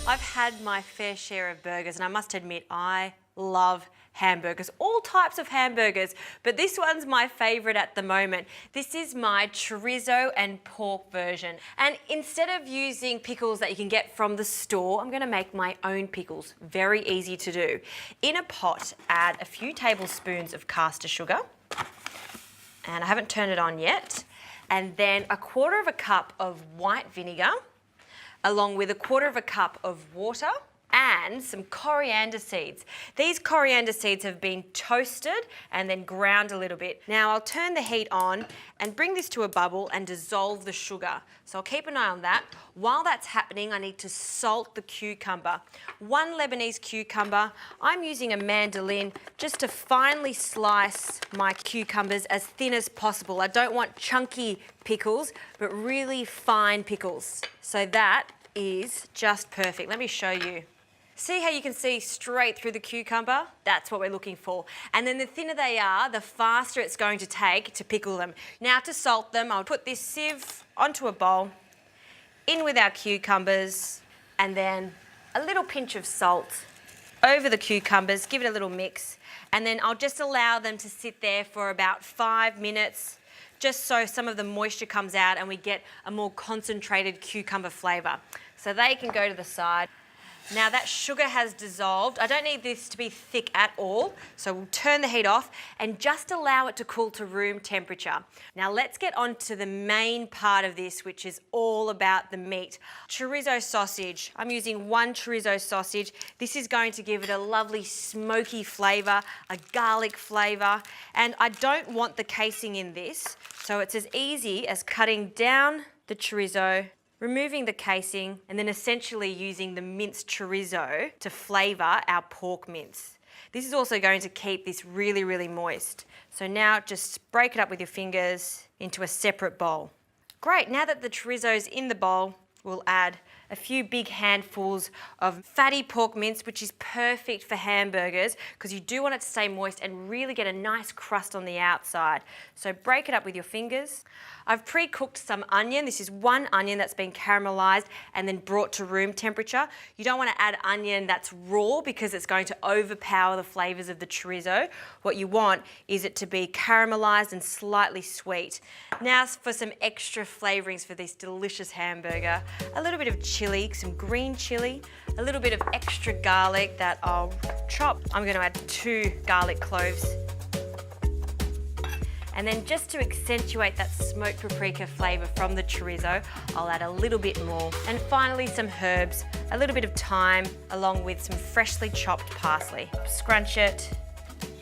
I've had my fair share of burgers and I must admit I love hamburgers, all types of hamburgers, but this one's my favourite at the moment. This is my chorizo and pork version. And instead of using pickles that you can get from the store, I'm going to make my own pickles. Very easy to do. In a pot, add a few tablespoons of caster sugar, and I haven't turned it on yet, and then a quarter of a cup of white vinegar, along with a quarter of a cup of water, and some coriander seeds. These coriander seeds have been toasted and then ground a little bit. Now I'll turn the heat on and bring this to a bubble and dissolve the sugar. So I'll keep an eye on that. While that's happening, I need to salt the cucumber. 1 Lebanese cucumber. I'm using a mandolin just to finely slice my cucumbers as thin as possible. I don't want chunky pickles, but really fine pickles. So that is just perfect. Let me show you. See how you can see straight through the cucumber? That's what we're looking for. And then the thinner they are, the faster it's going to take to pickle them. Now to salt them, I'll put this sieve onto a bowl, in with our cucumbers, and then a little pinch of salt over the cucumbers, give it a little mix, and then I'll just allow them to sit there for about 5 minutes, just so some of the moisture comes out and we get a more concentrated cucumber flavour. So they can go to the side. Now that sugar has dissolved. I don't need this to be thick at all, so we'll turn the heat off and just allow it to cool to room temperature. Now let's get on to the main part of this, which is all about the meat. Chorizo sausage. I'm using 1 chorizo sausage. This is going to give it a lovely smoky flavour, a garlic flavour, and I don't want the casing in this, so it's as easy as cutting down the chorizo, removing the casing, and then essentially using the minced chorizo to flavour our pork mince. This is also going to keep this really, really moist. So now just break it up with your fingers into a separate bowl. Great, now that the chorizo's in the bowl, we'll add a few big handfuls of fatty pork mince, which is perfect for hamburgers because you do want it to stay moist and really get a nice crust on the outside. So break it up with your fingers. I've pre-cooked some onion. This is 1 onion that's been caramelised and then brought to room temperature. You don't want to add onion that's raw because it's going to overpower the flavours of the chorizo. What you want is it to be caramelised and slightly sweet. Now for some extra flavourings for this delicious hamburger. A little bit of chilli, some green chilli, a little bit of extra garlic that I'll chop. I'm going to add 2 garlic cloves. And then just to accentuate that smoked paprika flavour from the chorizo, I'll add a little bit more. And finally some herbs, a little bit of thyme, along with some freshly chopped parsley. Scrunch it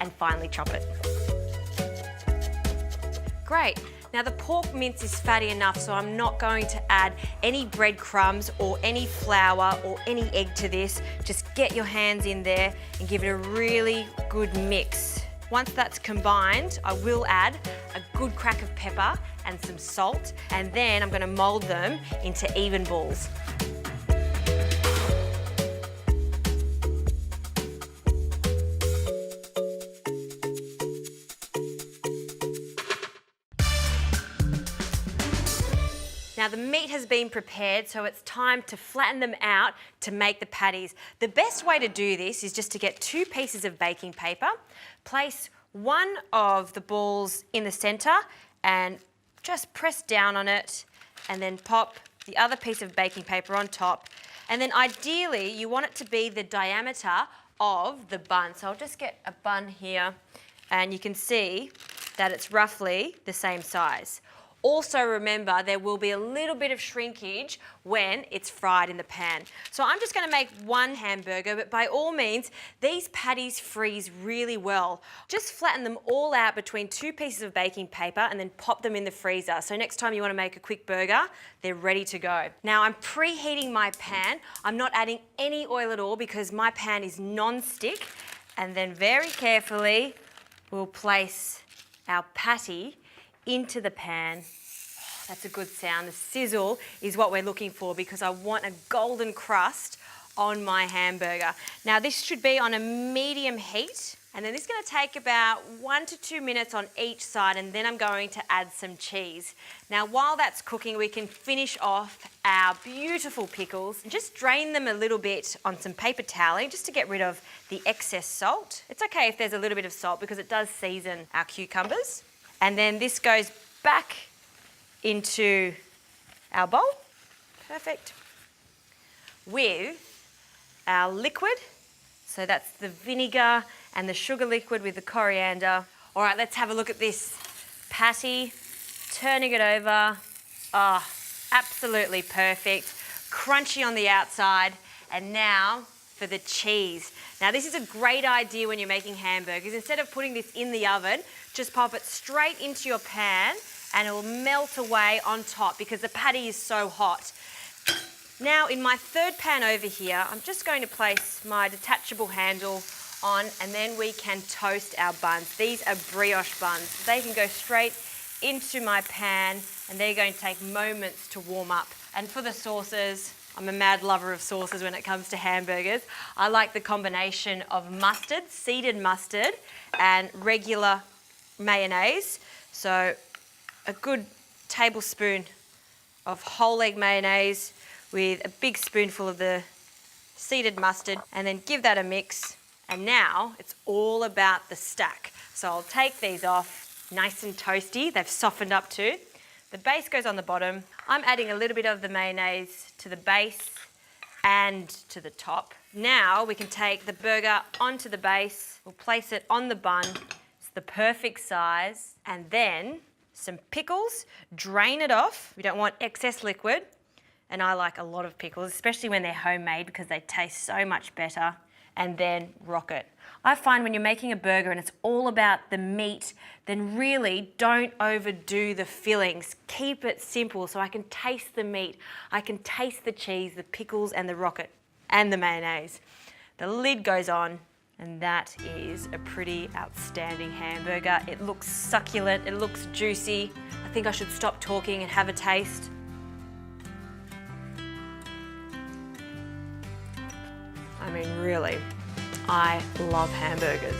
and finally chop it. Great. Now the pork mince is fatty enough, so I'm not going to add any breadcrumbs or any flour or any egg to this. Just get your hands in there and give it a really good mix. Once that's combined, I will add a good crack of pepper and some salt, and then I'm going to mould them into even balls. Now the meat has been prepared, so it's time to flatten them out to make the patties. The best way to do this is just to get 2 pieces of baking paper, place one of the balls in the centre and just press down on it, and then pop the other piece of baking paper on top. And then ideally you want it to be the diameter of the bun. So I'll just get a bun here and you can see that it's roughly the same size. Also remember, there will be a little bit of shrinkage when it's fried in the pan. So I'm just going to make 1 hamburger, but by all means, these patties freeze really well. Just flatten them all out between 2 pieces of baking paper and then pop them in the freezer. So next time you want to make a quick burger, they're ready to go. Now I'm preheating my pan. I'm not adding any oil at all because my pan is non-stick. And then very carefully, we'll place our patty into the pan. That's a good sound. The sizzle is what we're looking for because I want a golden crust on my hamburger. Now this should be on a medium heat And then this is going to take about 1 to 2 minutes on each side, and then I'm going to add some cheese. Now while that's cooking, we can finish off our beautiful pickles. Just drain them a little bit on some paper toweling just to get rid of the excess salt. It's okay if there's a little bit of salt because it does season our cucumbers. And then this goes back into our bowl. Perfect. With our liquid. So that's the vinegar and the sugar liquid with the coriander. All right, let's have a look at this patty. Turning it over. Oh, absolutely perfect. Crunchy on the outside. And now for the cheese. Now this is a great idea when you're making hamburgers. Instead of putting this in the oven, just pop it straight into your pan and it will melt away on top because the patty is so hot. Now in my third pan over here, I'm just going to place my detachable handle on, and then we can toast our buns. These are brioche buns. They can go straight into my pan and they're going to take moments to warm up. And for the sauces, I'm a mad lover of sauces when it comes to hamburgers. I like the combination of mustard, seeded mustard, and regular mayonnaise. So a good tablespoon of whole egg mayonnaise with a big spoonful of the seeded mustard, and then give that a mix. And now it's all about the stack. So I'll take these off, nice and toasty. They've softened up too. The base goes on the bottom. I'm adding a little bit of the mayonnaise to the base and to the top. Now we can take the burger onto the base. We'll place it on the bun. It's the perfect size. And then some pickles, drain it off. We don't want excess liquid. And I like a lot of pickles, especially when they're homemade because they taste so much better. And then rock it. I find when you're making a burger and it's all about the meat, then really don't overdo the fillings. Keep it simple so I can taste the meat, I can taste the cheese, the pickles and the rocket and the mayonnaise. The lid goes on and that is a pretty outstanding hamburger. It looks succulent, it looks juicy. I think I should stop talking and have a taste. I mean, really, I love hamburgers.